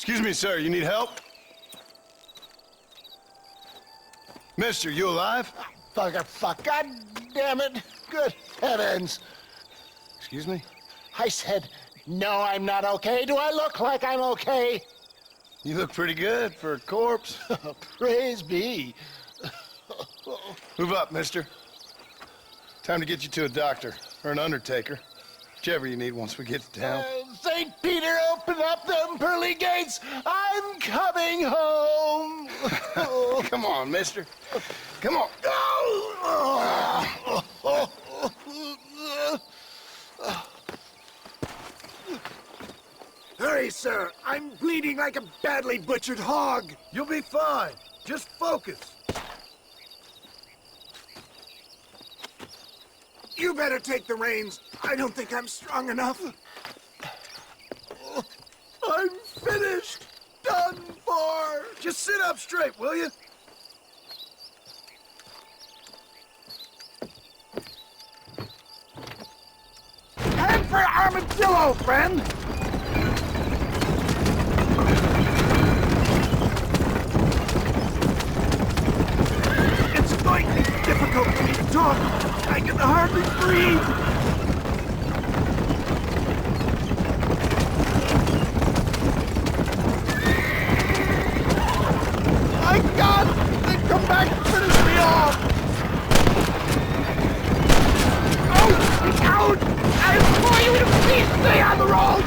Excuse me, sir, you need help? Mister, you alive? Fuck, God damn it. Good heavens. Excuse me? I said, no, I'm not okay. Do I look like I'm okay? You look pretty good for a corpse. Praise be. Move up, mister. Time to get you to a doctor, or an undertaker. Whichever you need once we get to town. St. Peter, open up them pearly gates. I'm coming home. Come on, mister. Come on. Hurry, sir. I'm bleeding like a badly butchered hog. You'll be fine. Just focus. You better take the reins. I don't think I'm strong enough. I'm finished. Done for. Just sit up straight, will you? Head for Armadillo, friend. It's going to be difficult for me to talk. I can hardly breathe. My God! They come back and finish me off! Oh, out! I implore you to please stay on the road!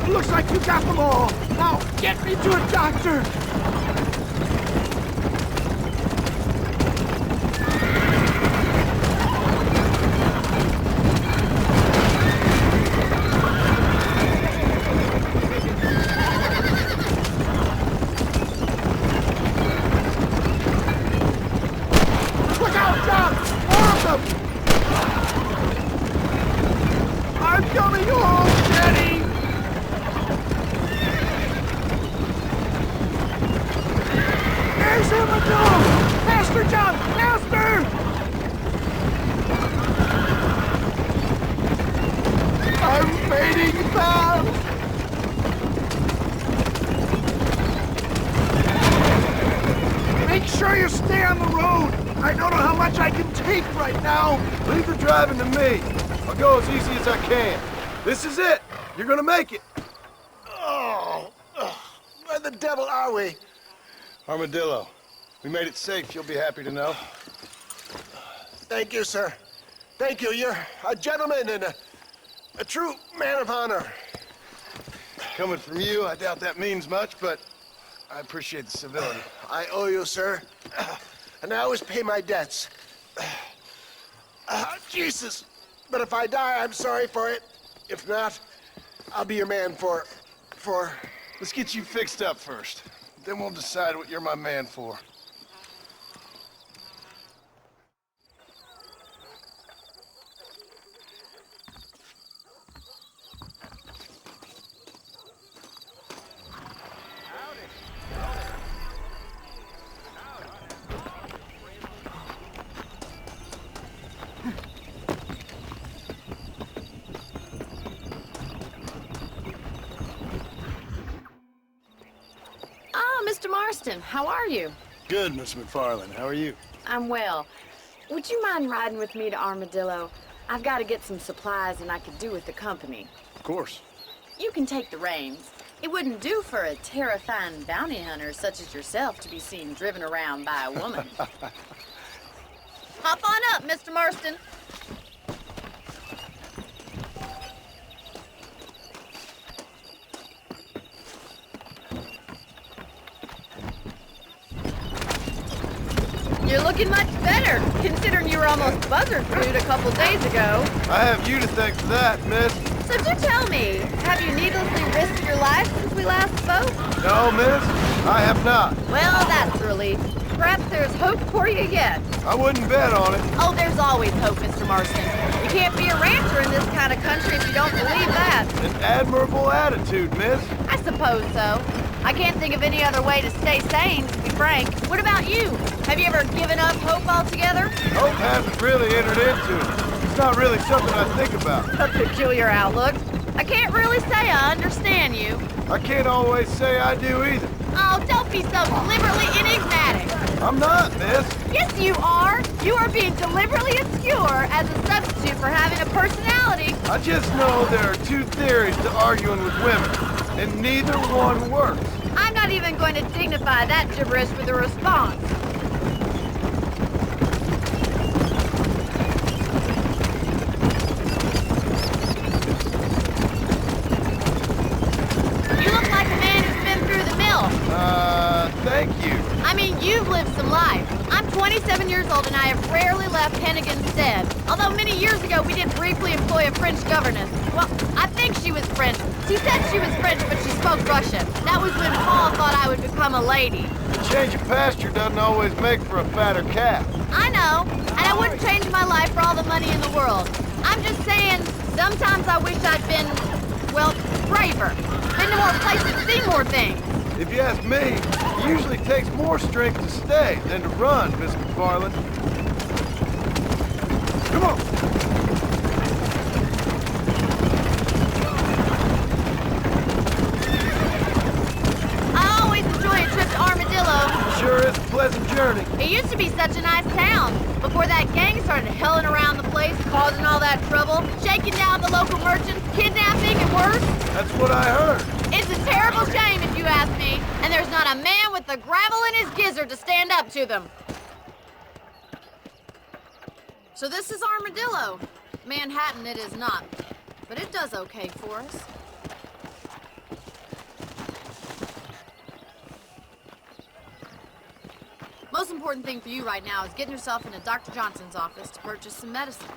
Looks like you got them all. Now, get me to a doctor. Look out, John! More of them! I'm coming home, Jenny! There's Armadillo! Faster, John! Faster! I'm fading fast! Make sure you stay on the road! I don't know how much I can take right now! Leave the driving to me. I'll go as easy as I can. This is it. You're gonna make it. Oh, where the devil are we? Armadillo. We made it safe, you'll be happy to know. Thank you, sir. Thank you. You're a gentleman and a true man of honor. Coming from you, I doubt that means much, but I appreciate the civility. I owe you, sir. And I always pay my debts. Jesus. But if I die, I'm sorry for it. If not, I'll be your man for... Let's get you fixed up first. Then we'll decide what you're my man for. Mr. Marston, how are you? Good, Miss McFarland. How are you? I'm well. Would you mind riding with me to Armadillo? I've got to get some supplies and I could do with the company. Of course. You can take the reins. It wouldn't do for a terrifying bounty hunter such as yourself to be seen driven around by a woman. Hop on up, Mr. Marston. You're looking much better, considering you were almost buzzard-fruit a couple days ago. I have you to thank for that, miss. So do tell me, have you needlessly risked your life since we last spoke? No, miss, I have not. Well, that's a relief. Perhaps there's hope for you yet. I wouldn't bet on it. Oh, there's always hope, Mr. Marston. You can't be a rancher in this kind of country if you don't believe that. An admirable attitude, miss. I suppose so. I can't think of any other way to stay sane, to be frank. What about you? Have you ever given up hope altogether? Hope hasn't really entered into it. It's not really something I think about. A peculiar outlook. I can't really say I understand you. I can't always say I do either. Oh, don't be so deliberately enigmatic. I'm not, miss. Yes, you are. You are being deliberately obscure as a substitute for having a personality. I just know there are two theories to arguing with women, and neither one works. I'm not even going to dignify that gibberish with a response. You look like a man who's been through the mill. Thank you. I mean, you've lived some life. I'm 27 years old and I have rarely left Hennigan's stead. Although many years ago we did briefly employ a French governess. Well, I think she was French. She said she was French, but she spoke Russian. That was when Paul thought I would become a lady. A change of pasture doesn't always make for a fatter calf. I know, and I wouldn't change my life for all the money in the world. I'm just saying, sometimes I wish I'd been, well, braver. Been to more places, seen more things. If you ask me, it usually takes more strength to stay than to run, Miss McFarland. Come on. I always enjoy a trip to Armadillo. Sure is a pleasant journey. It used to be such a nice town. Before that gang started helling around the place, causing all that trouble, shaking down the local merchants, kidnapping and worse. That's what I heard. It's a terrible shame if you ask me, and there's not a man with the gravel in his gizzard to stand up to them. So this is Armadillo. Manhattan it is not, but it does okay for us. Most important thing for you right now is getting yourself into Dr. Johnson's office to purchase some medicine.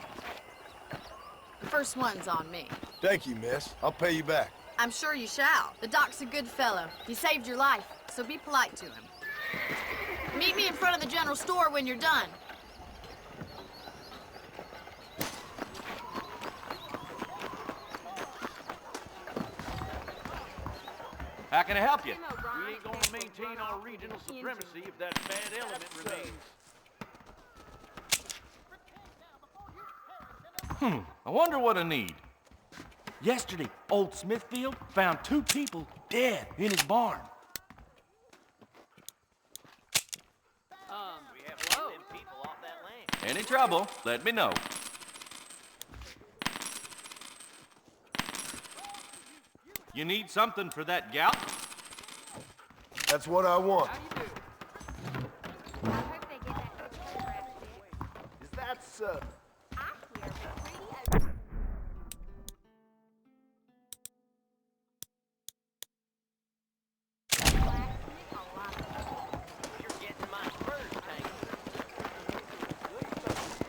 The first one's on me. Thank you, miss. I'll pay you back. I'm sure you shall. The doc's a good fellow. He saved your life, so be polite to him. Meet me in front of the general store when you're done. How can I help you? We ain't gonna maintain our regional supremacy if that bad element remains. I wonder what I need. Yesterday, old Smithfield found 2 people dead in his barn. We have to get them people off that land. Any trouble, let me know. You need something for that gout? That's what I want. Is that so?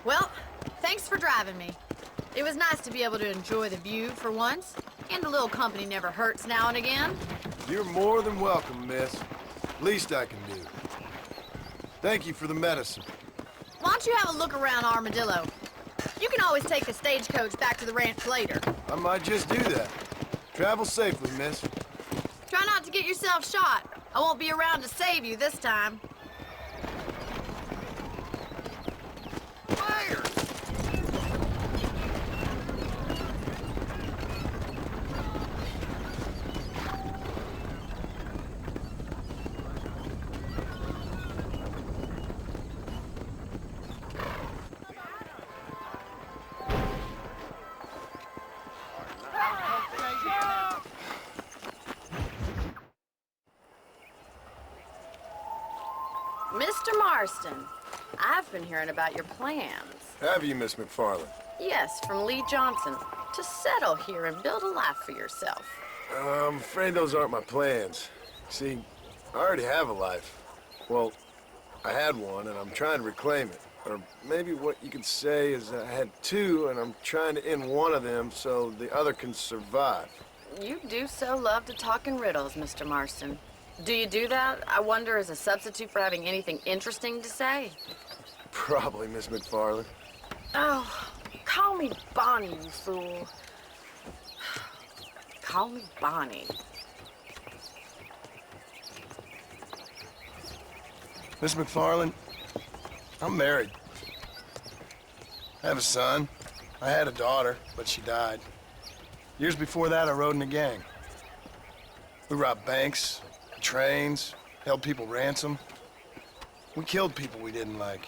Well, thanks for driving me. It was nice to be able to enjoy the view for once, and a little company never hurts now and again. You're more than welcome, miss. Least I can do. Thank you for the medicine. Why don't you have a look around Armadillo? You can always take the stagecoach back to the ranch later. I might just do that. Travel safely, miss. Try not to get yourself shot. I won't be around to save you this time. Fire! Mr. Marston, I've been hearing about your plans. Have you, Miss McFarland? Yes, from Lee Johnson. To settle here and build a life for yourself. I'm afraid those aren't my plans. See, I already have a life. Well, I had one, and I'm trying to reclaim it. Or maybe what you could say is I had 2, and I'm trying to end one of them so the other can survive. You do so love to talk in riddles, Mr. Marston. Do you do that, I wonder, as a substitute for having anything interesting to say? Probably, Miss McFarland. Oh, call me Bonnie, you fool. call me Bonnie. Miss McFarland, I'm married. I have a son. I had a daughter, but she died. Years before that, I rode in a gang. We robbed banks, trains, held people ransom. We killed people we didn't like.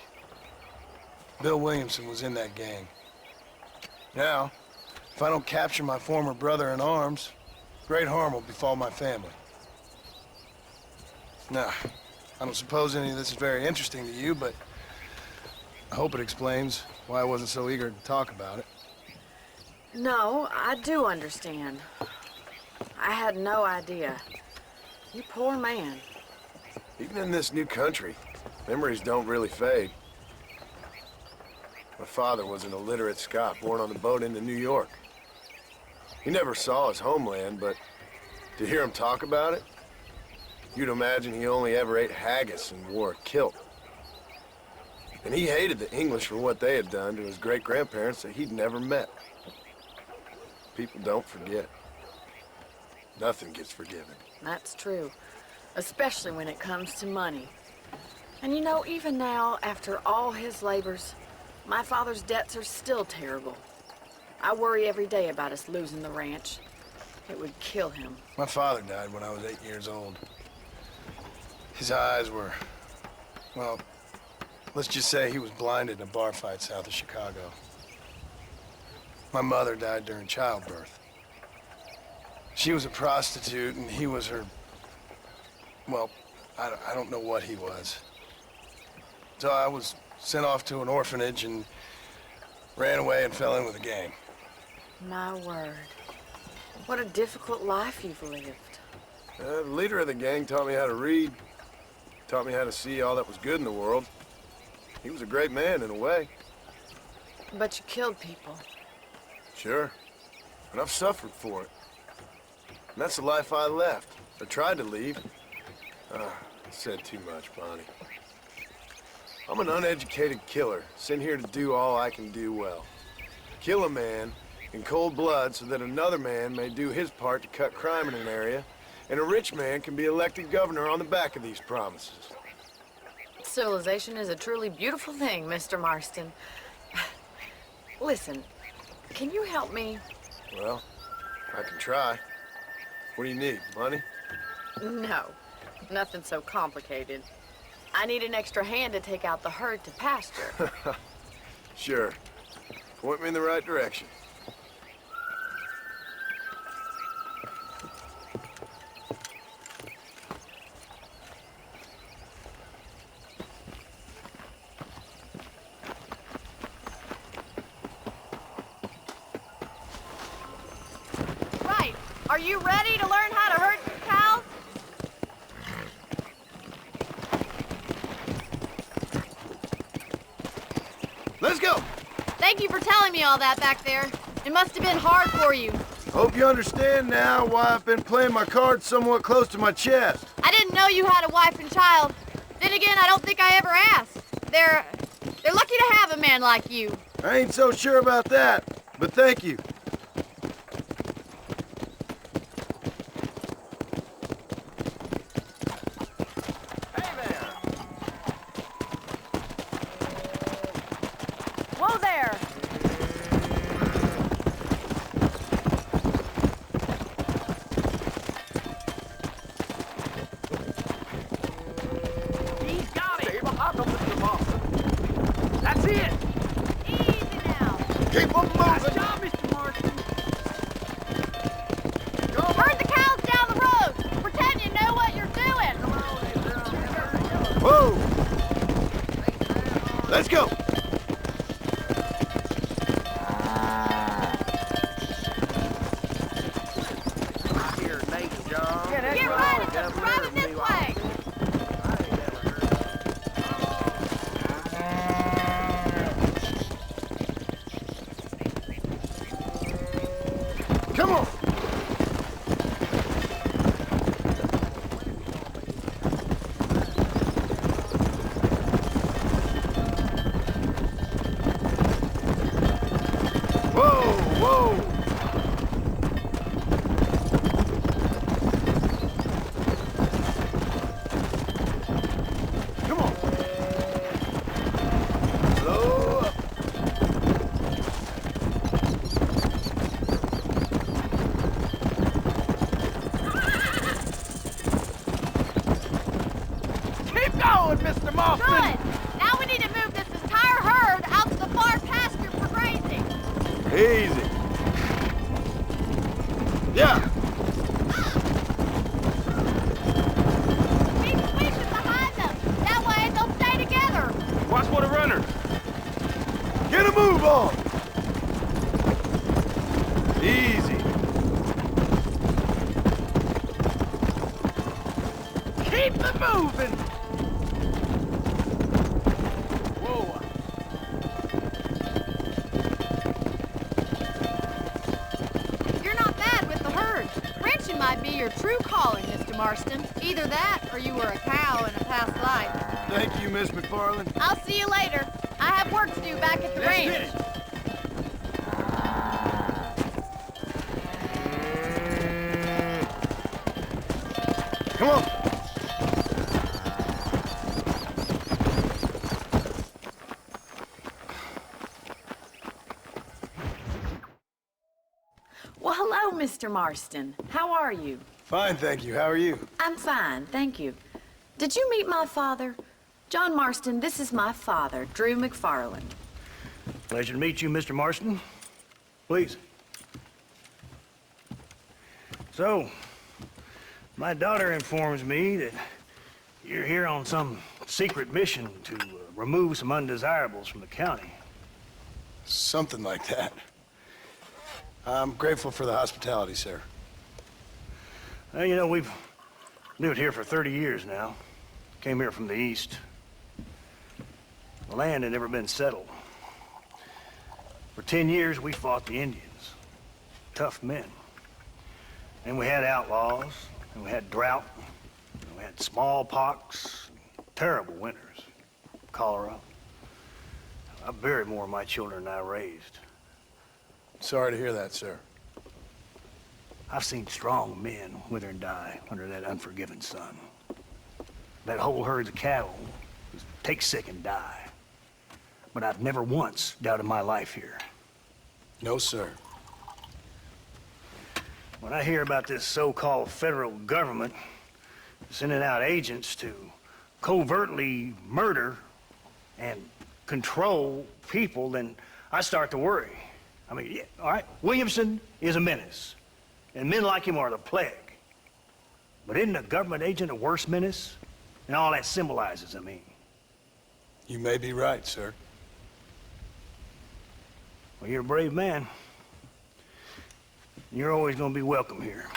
Bill Williamson was in that gang. Now, if I don't capture my former brother in arms, great harm will befall my family. Now, I don't suppose any of this is very interesting to you, but I hope it explains why I wasn't so eager to talk about it. No, I do understand. I had no idea. You poor man. Even in this new country, memories don't really fade. My father was an illiterate Scot born on a boat into New York. He never saw his homeland, but to hear him talk about it, you'd imagine he only ever ate haggis and wore a kilt. And he hated the English for what they had done to his great-grandparents that he'd never met. People don't forget. Nothing gets forgiven. That's true. Especially when it comes to money. And you know, even now, after all his labors, my father's debts are still terrible. I worry every day about us losing the ranch. It would kill him. My father died when I was 8 years old. His eyes were, well, let's just say he was blinded in a bar fight south of Chicago. My mother died during childbirth. She was a prostitute and he was her, well, I don't know what he was. So I was sent off to an orphanage and ran away and fell in with a gang. My word. What a difficult life you've lived. The leader of the gang taught me how to read, taught me how to see all that was good in the world. He was a great man in a way. But you killed people. Sure, and I've suffered for it. And that's the life I left, or tried to leave. I said too much, Bonnie. I'm an uneducated killer, sent here to do all I can do well. Kill a man in cold blood so that another man may do his part to cut crime in an area, and a rich man can be elected governor on the back of these promises. Civilization is a truly beautiful thing, Mr. Marston. Listen, can you help me? Well, I can try. What do you need, money? No, nothing so complicated. I need an extra hand to take out the herd to pasture. Sure. Point me in the right direction. Right. Are you ready to learn how to herd some cows? Let's go! Thank you for telling me all that back there. It must have been hard for you. Hope you understand now why I've been playing my cards somewhat close to my chest. I didn't know you had a wife and child. Then again, I don't think I ever asked. They're lucky to have a man like you. I ain't so sure about that, but thank you. Hey there! Whoa there! He's got it! I'm not Mr. Boston. That's it! Easy now. Keep them Nice moving! job, Mr. Marston. Herd the cows down the road. Pretend you know what you're doing. Whoa! Let's go! I hear Nate, John. Get ready to run it this way. Come on! Whoa, whoa! going, Mr. Marston? Good! Now we need to move this entire herd out to the far pasture for grazing. Easy. Yeah. Keep sweeping behind them. That way they'll stay together. Watch for the runners. Get a move on. Easy. Keep them moving. Whoa. You're not bad with the herd. Ranching might be your true calling, Mr. Marston. Either that or you were a cow in a past life. Thank you, Miss McFarland. I'll see you later. I have work to do back at the ranch. Come on. Well, hello, Mr. Marston. How are you? Fine, thank you. How are you? I'm fine, thank you. Did you meet my father? John Marston, this is my father, Drew McFarland. Pleasure to meet you, Mr. Marston. Please. So, my daughter informs me that you're here on some secret mission to remove some undesirables from the county. Something like that. I'm grateful for the hospitality, sir. Well, you know, we've lived here for 30 years now. Came here from the east. The land had never been settled. For 10 years, we fought the Indians. Tough men. And we had outlaws, and we had drought, and we had smallpox, terrible winters, cholera. I buried more of my children than I raised. Sorry to hear that, sir. I've seen strong men wither and die under that unforgiving sun. That whole herds of cattle just take sick and die. But I've never once doubted my life here. No, sir. When I hear about this so-called federal government sending out agents to covertly murder and control people, then I start to worry. I mean, yeah, all right, Williamson is a menace, and men like him are the plague. But isn't a government agent a worse menace? And all that symbolizes, I mean. You may be right, sir. Well, you're a brave man. You're always gonna be welcome here.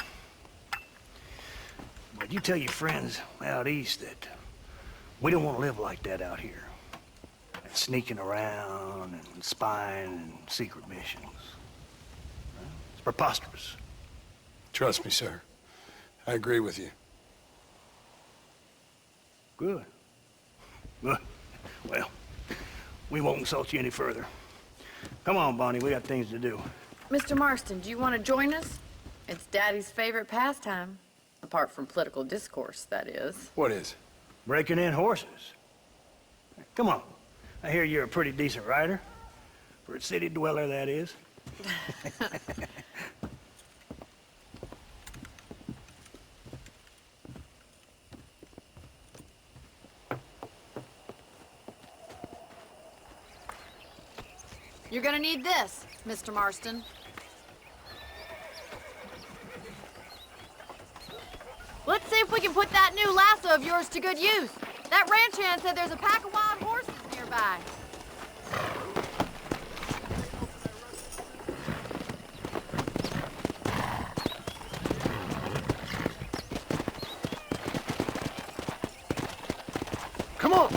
But you tell your friends out east that we don't want to live like that out here. Sneaking around and spying and secret missions. It's preposterous. Trust me, sir. I agree with you. Good. Good. Well, we won't insult you any further. Come on, Bonnie, we got things to do. Mr. Marston, do you want to join us? It's Daddy's favorite pastime. Apart from political discourse, that is. What is? Breaking in horses. Come on. I hear you're a pretty decent rider. For a city dweller, that is. You're gonna need this, Mr. Marston. Let's see if we can put that new lasso of yours to good use. That ranch hand said there's a pack of wild horses nearby. Come on.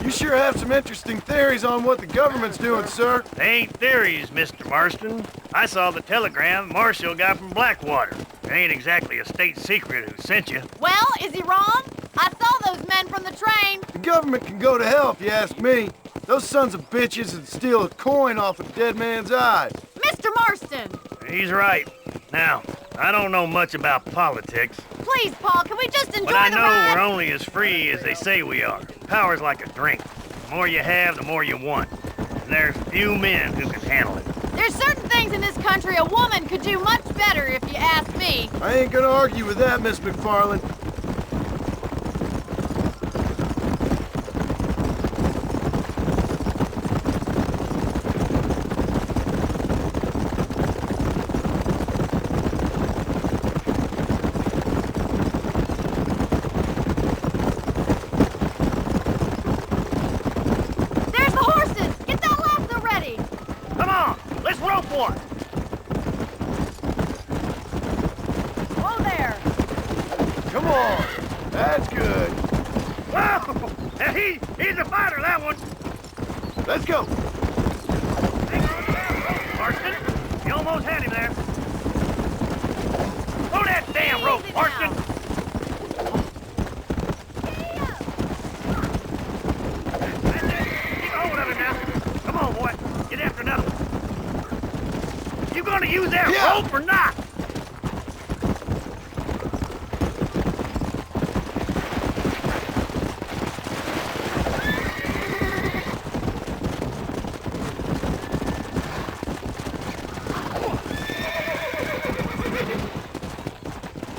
You sure have some interesting theories on what the government's doing, sir. They ain't theories, Mr. Marston. I saw the telegram Marshall got from Blackwater. It ain't exactly a state secret who sent you. Well, is he wrong? I saw those men from the train. The government can go to hell if you ask me. Those sons of bitches would steal a coin off a dead man's eyes. Mr. Marston! He's right. Now, I don't know much about politics, Please, Paul, can we just enjoy but I the know ride? we're only as free as they say we are. Power's like a drink. The more you have, the more you want. And and there's few men who can handle it. There's certain things in this country a woman could do much better, if you ask me. I ain't gonna argue with that, Miss McFarland. There's the horses! Get that lasso ready! Come on, let's rope one. Whoa there! Come on. That's good. Whoa! Now he's a fighter, that one. Let's go. Hang on to that rope, Marston. You almost had him there. Throw that damn rope, Easy Marston. now. That's it. Keep hold of him now. Come on, boy. Get after another one. You gonna use that Yeah. rope or not?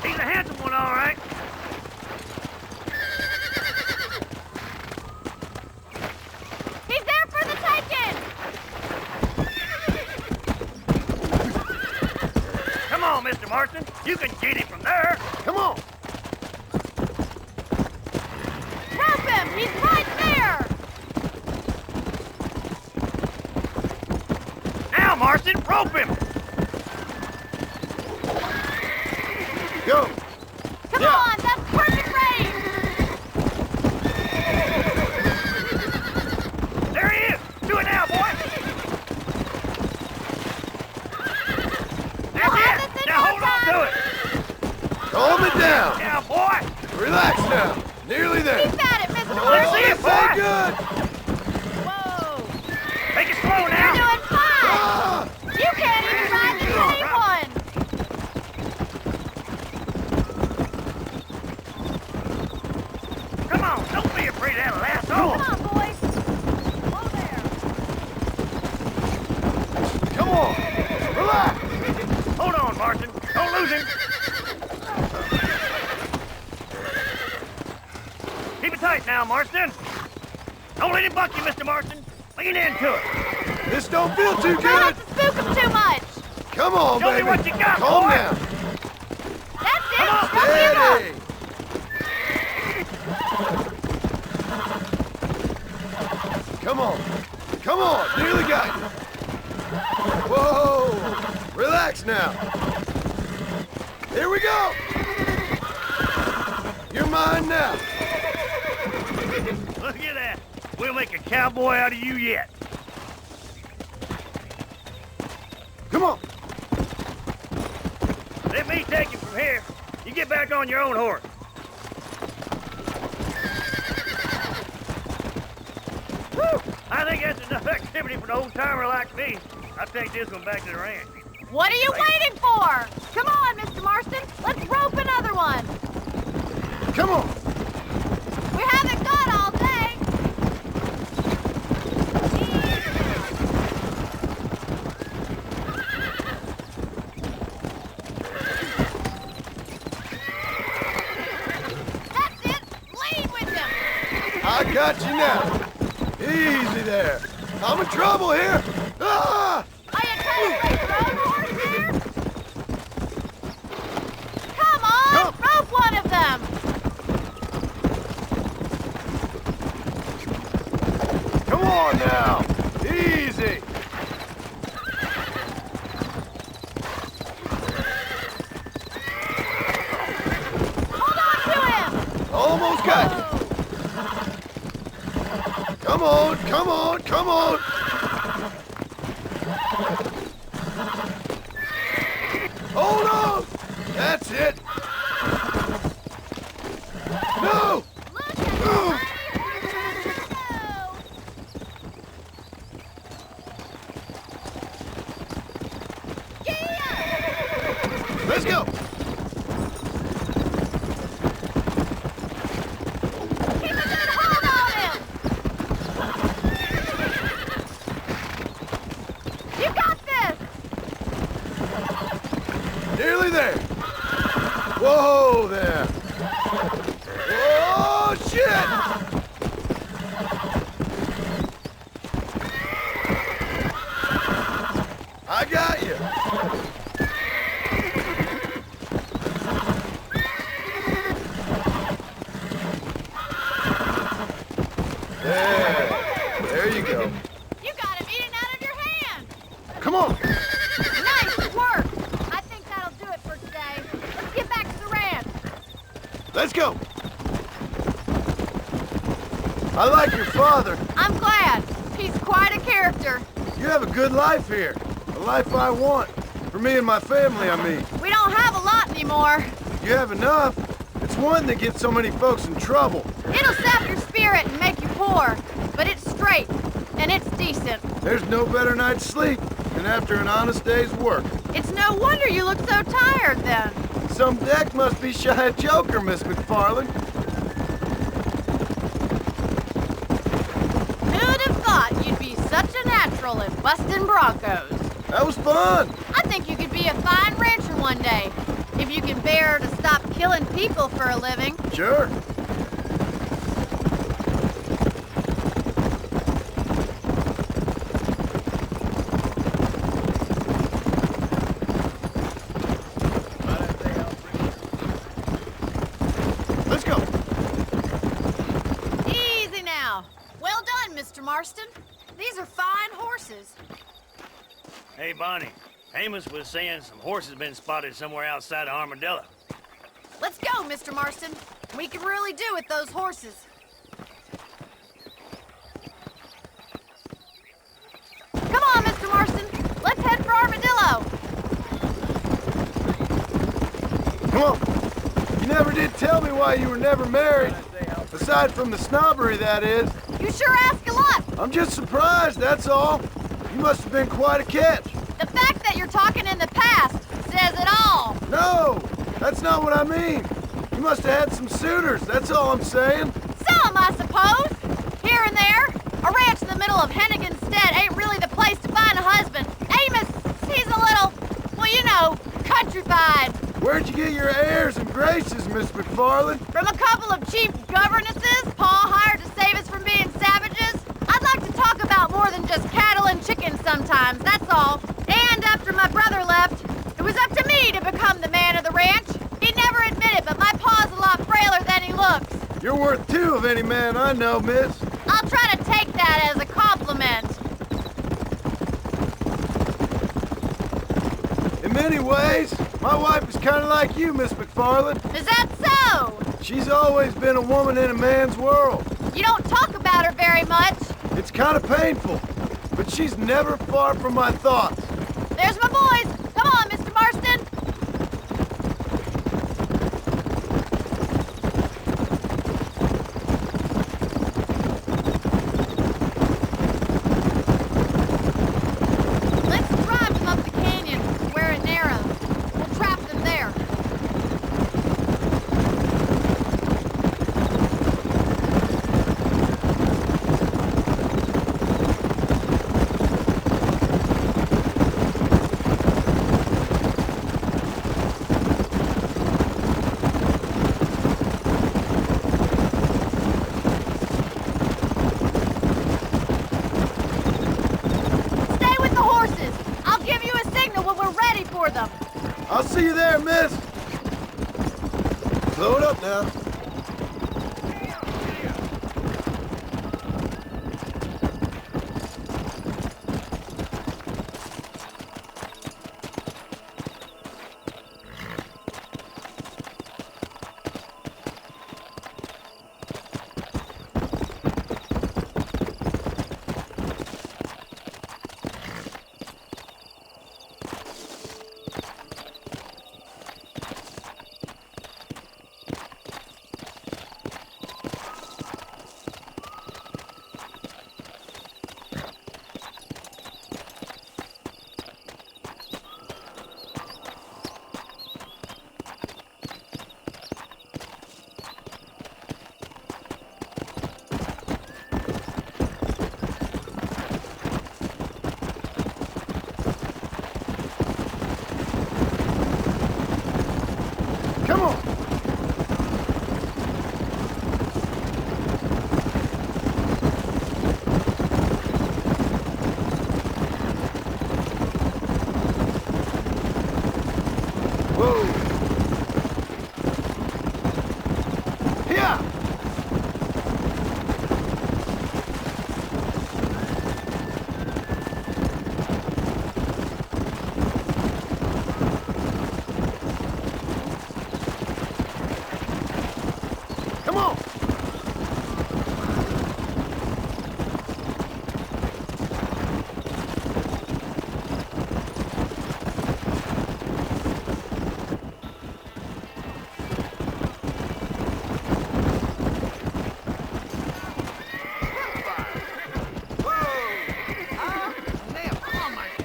He's a handsome one, all right. He's there for the taking! Come on, Mr. Marston. You can get him from there. Come on. Rope him! He's right there! Now, Marston, rope him. Go. Come Yeah. on! That's perfect range! There he is. Do it now, boy. That's We'll have it. this in Now no hold on time. to it. Calm it down. Yeah, boy. Relax now. Nearly there. Keep at it, Mr. Let's Marston! see it, Say boy. good. Whoa! Take it slow You're now. doing fine! Ah. You can't even ride the same one! Come on. Don't be afraid of that lasso. Come on, boys! Whoa there! Come on. Relax. Hold on, Marston. Don't lose him. Keep it tight now, Marston. Don't let him buck you, Mr. Marston. Lean into it. This don't feel too Try not good. to spook him too much! Come on, Show me baby. what you got, Calm boy. down. That's it! Come on, Rope him up! Steady. Come on. Come on. Nearly got you. Whoa. Relax now. Here we go. You're mine now. Look at that. We'll make a cowboy out of you yet. Come on. Let me take him from here. You get back on your own horse. Whew! I think that's enough activity for an old-timer like me. I'll take this one back to the ranch. What are you waiting for? Come on, Mr. Marston. Let's rope another one. Come on. We haven't got all day. That's it. Lead with him. I got you now. Easy there. I'm in trouble here. Ah! Are you trying to break your own horse there? Come on, Come. rope one of them. Come on now. Easy. Hold on to him. Almost got you. Come on, come on, come on. Hold on. That's it. No. Look at the Oh. mighty horses go. Yeah! Let's go. Keep a good hold on him. Whoa there! Oh, shit! I got you! There you go. You got him eating out of your hand! Come on! Nice work! I think that'll do it for today. Let's get back to the ranch. Let's go! I like your father. I'm glad. He's quite a character. You have a good life here. A life I want. For me and my family, I mean. We don't have a lot anymore. You have enough. It's one that gets so many folks in trouble. It'll sap your spirit and make you poor, but it's straight, and it's decent. There's no better night's sleep than after an honest day's work. It's no wonder you look so tired, then. Some deck must be shy of Joker, Miss McFarland. Who'd have thought you'd be such a natural at busting Broncos? That was fun. I think you could be a fine rancher one day, if you can bear to stop killing people for a living. Sure. Let's go. Easy now. Well done, Mr. Marston. These are fine horses. Hey, Bonnie. Amos was saying some horses been spotted somewhere outside of Armadillo. Let's go, Mr. Marston. We can really do with those horses. Come on, Mr. Marston. Let's head for Armadillo. Come on. You never did tell me why you were never married. Aside from the snobbery, that is. You sure ask a lot. I'm just surprised, that's all. You must have been quite a catch. The fact that you're talking in the past says it all. No, that's not what I mean. You must have had some suitors, that's all I'm saying. Some, I suppose. Here and there. A ranch in the middle of Hennigan's Stead ain't really the place to find a husband. Amos, he's a little, well, you know, countrified. Where'd you get your airs and graces, Miss McFarland? From a couple of cheap governesses Pa hired to save us from being savages. I'd like to talk about more than just cattle and chickens sometimes, that's all. And after my brother left, it was up to me to become the man of the ranch. He'd never admit it, but my pa's a lot frailer than he looks. You're worth two of any man I know, miss. I'll try to take that as a compliment. In many ways, my wife is kind of like you, Miss McFarland. Is that so? She's always been a woman in a man's world. You don't talk about her very much. It's kind of painful, but she's never far from my thoughts. There's my boys. Come on, Mr. Marston. Let's drive them up the canyon where it narrows. We'll trap them there. Stay with the horses. I'll give you a signal when we're ready for them. I'll see you there, miss. Slow it up now. Come on! Whoa! Here! Come on!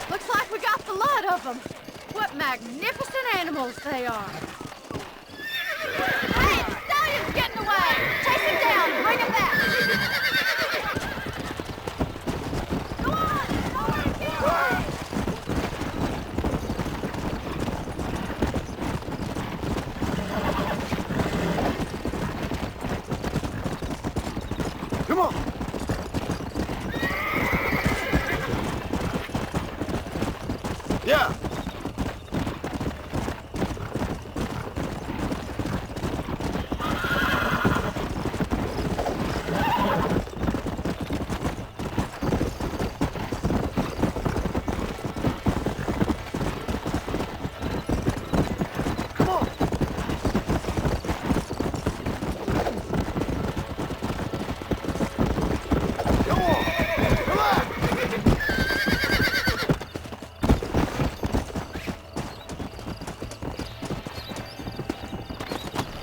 Looks like we got the lot of them. What magnificent animals they are. Hey, the stallion's getting away! Chase him down and bring him back! Go on! Go on, get away! Come on! Yeah! Come on! Come on! Relax!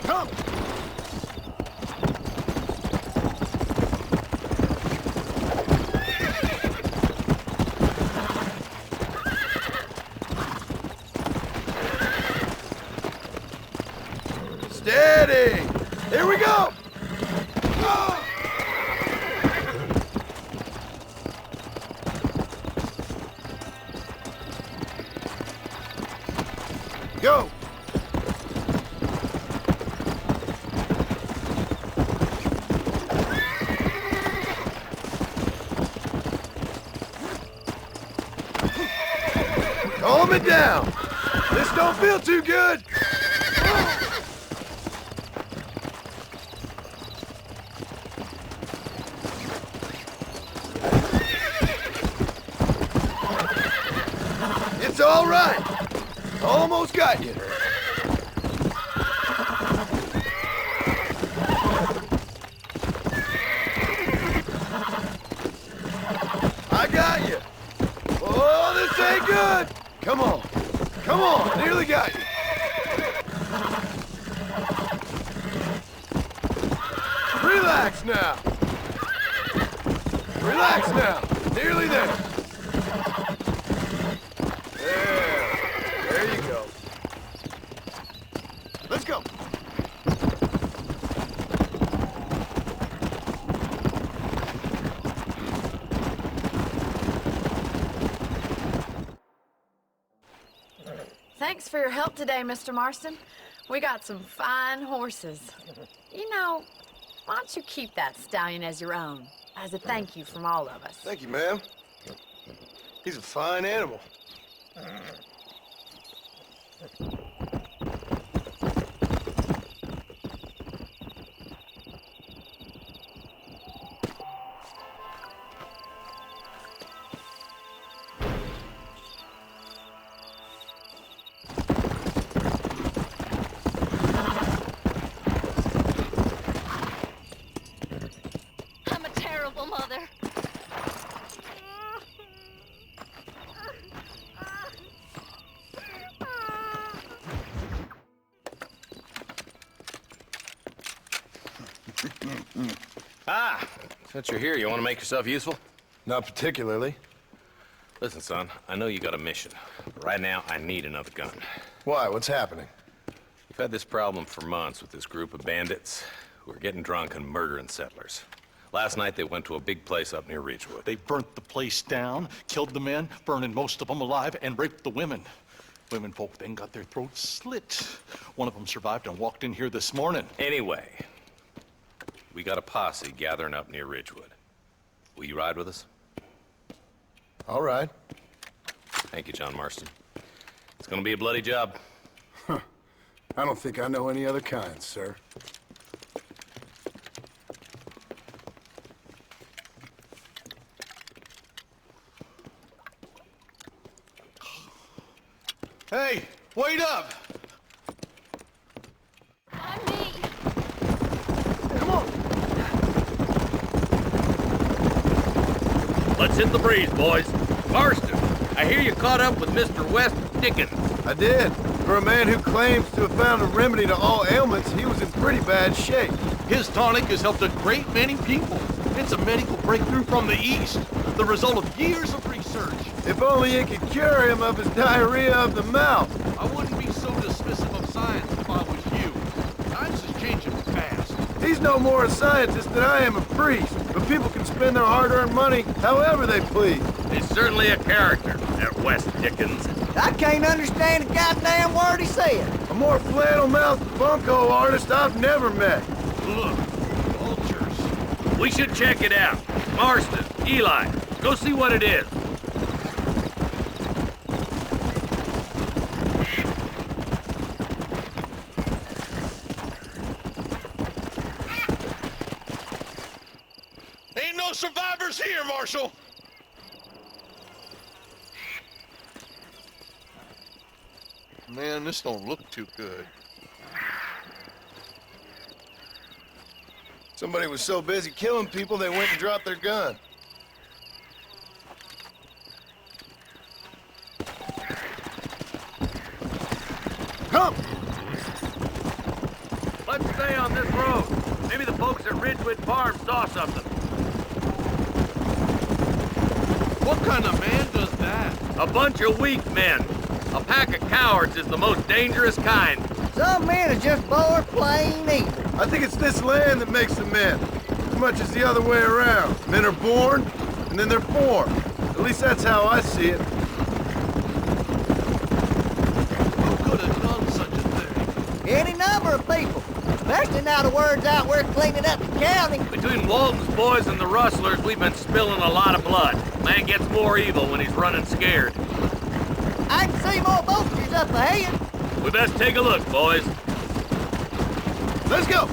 Come! Steady! Here we go! Oh! Go! Calm it down! This don't feel too good! It's all right! Almost got you. I got you. Oh, this ain't good. Come on. Come on. Nearly got you. Relax now. Relax now. Nearly there. There you go. Let's go. Thanks for your help today, Mr. Marston. We got some fine horses. You know, why don't you keep that stallion as your own, as a thank you from all of us? Thank you, ma'am. He's a fine animal. I'm a terrible mother. Ah, since you're here, you want to make yourself useful? Not particularly. Listen, son, I know you got a mission. But right now, I need another gun. Why? What's happening? We've had this problem for months with this group of bandits who are getting drunk and murdering settlers. Last night, they went to a big place up near Ridgewood. They burnt the place down, killed the men, burning most of them alive, and raped the women. Women folk then got their throats slit. One of them survived and walked in here this morning. Anyway, we got a posse gathering up near Ridgewood. Will you ride with us? All right. Thank you, John Marston. It's gonna be a bloody job. I don't think I know any other kind, sir. Hey, wait up! On me. Come on. Let's hit the breeze, boys. Marston, I hear you caught up with Mr. West Dickens. I did. For a man who claims to have found a remedy to all ailments, he was in pretty bad shape. His tonic has helped a great many people. It's a medical breakthrough from the East, the result of years of research. If only it could cure him of his diarrhea of the mouth. I wouldn't be so dismissive of science if I was you. Times is changing fast. He's no more a scientist than I am a priest, but people can spend their hard-earned money however they please. He's certainly a character, that West Dickens. I can't understand a goddamn word he said. A more flannel-mouthed bunko artist I've never met. Look, vultures. We should check it out. Marston, Eli, go see what it is. Ain't no survivors here, Marshal! Man, this don't look too good. Somebody was so busy killing people, they went and dropped their gun. Come! Let's stay on this road. Maybe the folks at Ridgewood Farm saw something. What kind of man does that? A bunch of weak men. A pack of cowards is the most dangerous kind. Some men are just born plain evil. I think it's this land that makes them men, as much as the other way around. Men are born, and then they're formed. At least that's how I see it. Who could have done such a thing? Any number of people. Especially now the word's out we're cleaning up the county. Between Walton's boys and the rustlers, we've been spilling a lot of blood. Man gets more evil when he's running scared. I can see more vultures up ahead. We best take a look, boys. Let's go!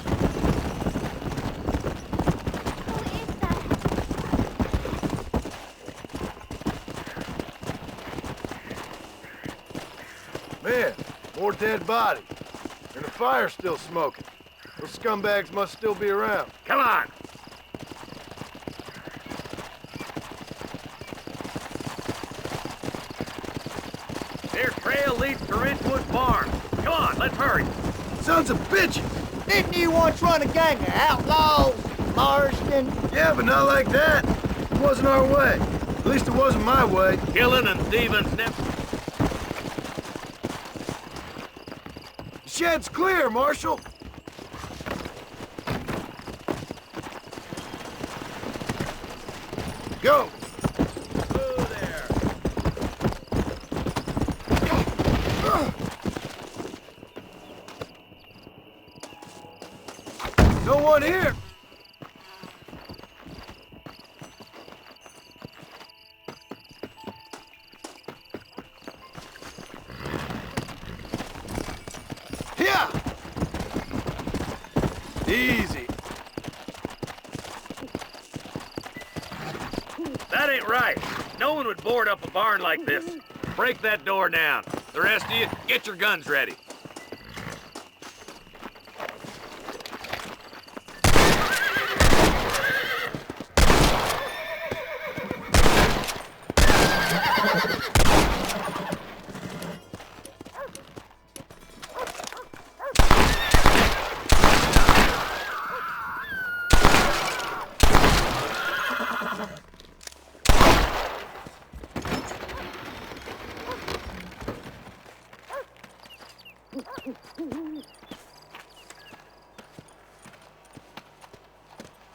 Man, more dead bodies. And the fire's still smoking. Those scumbags must still be around. Come on! Their trail leads to Ridgewood Farm. Come on, let's hurry. Sons of bitches! Didn't you once run a gang of outlaws, Marston? Yeah, but not like that. It wasn't our way. At least it wasn't my way. Killing and thieving's never... The shed's clear, Marshal. Go! Through there. No one here! Here! Easy. That ain't right. No one would board up a barn like this. Break that door down. The rest of you, get your guns ready.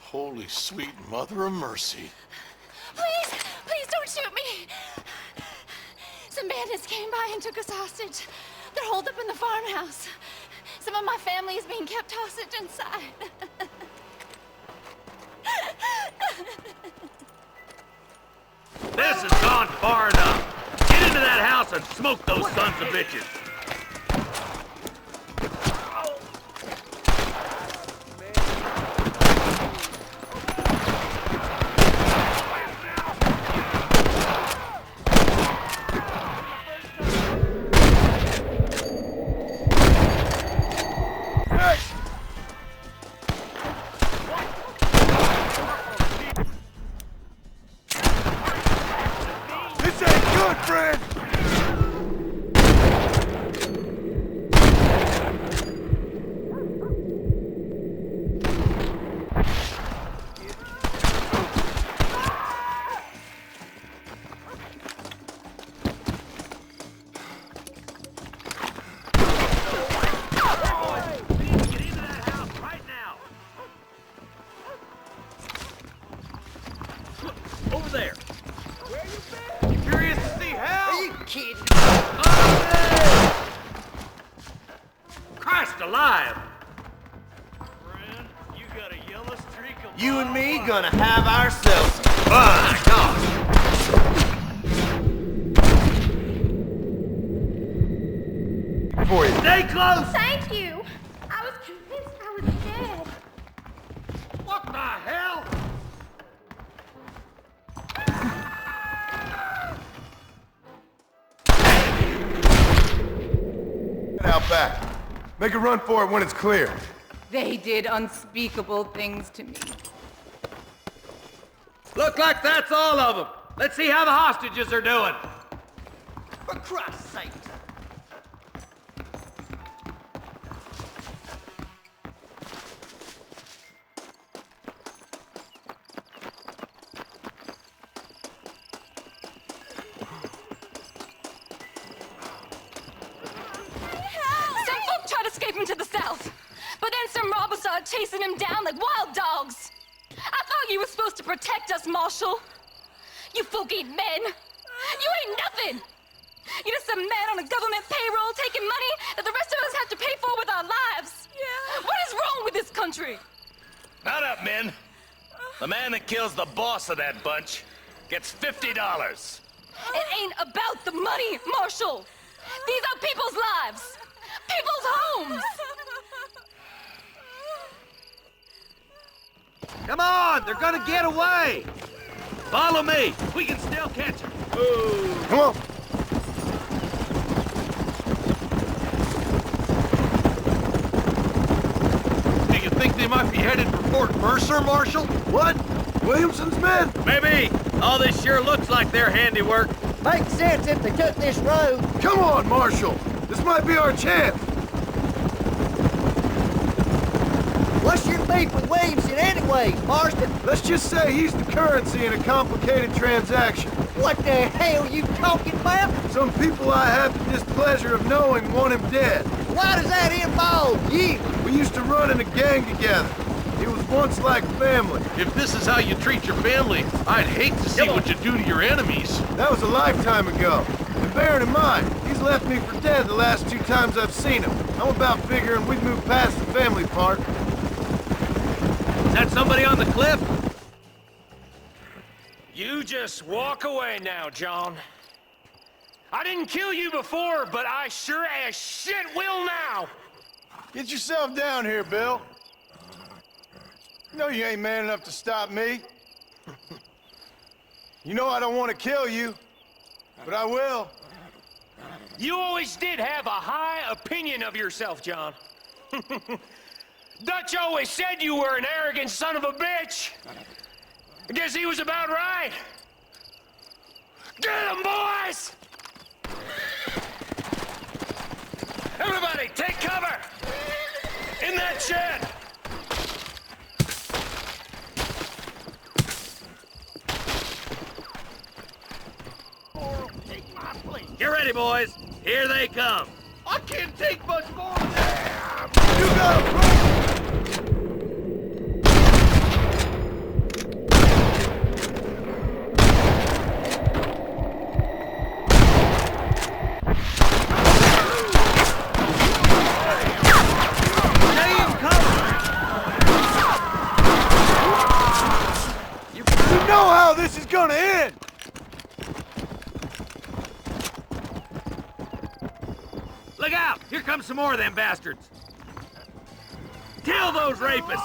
Holy sweet mother of mercy. Please, please don't shoot me. Some bandits came by and took us hostage. They're holed up in the farmhouse. Some of my family is being kept hostage inside. This has gone far enough. Get into that house and smoke those sons of bitches. This ain't good, friend! Over there. Curious to see how? Are you kidding? Christ alive! Friend, you got a yellow streak of You and me gonna have ourselves fun. For you. Stay close! Thank you. I was convinced I was dead. What the hell? Get out back. Make a run for it when it's clear. They did unspeakable things to me. Look like that's all of them. Let's see how the hostages are doing. For Christ's sake. Some folk tried escaping to the south, but then some robbers started chasing him down like wild dogs. I thought you were supposed to protect us, Marshal. You folk ain't men. You ain't nothing. You're just a man on a government payroll taking money that the rest of us have to pay for with our lives. Yeah. What is wrong with this country? Mount up, men. The man that kills the boss of that bunch gets $50. It ain't about the money, Marshal. These are people's lives. People's homes. Come on, they're gonna get away. Follow me. We can still catch them. Come on. Do you think they might be headed for Fort Mercer, Marshal? What? Williamson's men? Maybe. All this sure looks like their handiwork. Makes sense if they took this road. Come on, Marshal. This might be our chance. What's your beef with Williamson anyway, Marston? Let's just say he's the currency in a complicated transaction. What the hell you talking about? Some people I have the displeasure of knowing want him dead. Why does that involve you? We used to run in a gang together. It was once like family. If this is how you treat your family, I'd hate to see what you do to your enemies. That was a lifetime ago. And bearing in mind, he's left me for dead the last 2 times I've seen him. I'm about figuring we've moved past the family part. Is that somebody on the cliff? You just walk away now, John. I didn't kill you before, but I sure as shit will now. Get yourself down here, Bill. You know you ain't man enough to stop me. You know I don't want to kill you, but I will. You always did have a high opinion of yourself, John. Dutch always said you were an arrogant son of a bitch. I guess he was about right. Get him, boys! Everybody, take cover! In that shed! Get ready, boys. Here they come. I can't take much more of that. You got him, bro! Look out! Here come some more of them bastards! Kill those rapists!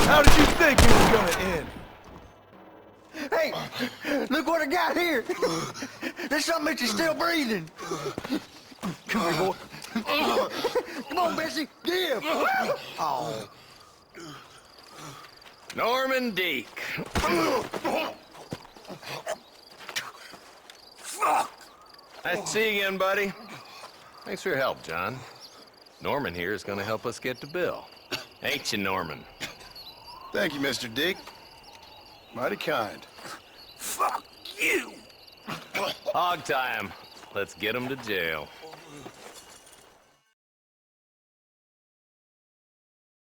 How did you think it was gonna end? Hey, look what I got here. There's something that you're still breathing. Come here, boy. Come on, Bessie, give. Oh. Norman Deek. Nice to see you again, buddy. Thanks for your help, John. Norman here is gonna help us get to Bill. Ain't you, Norman? Thank you, Mr. Dick. Mighty kind. Fuck you! Hog tie him. Let's get him to jail.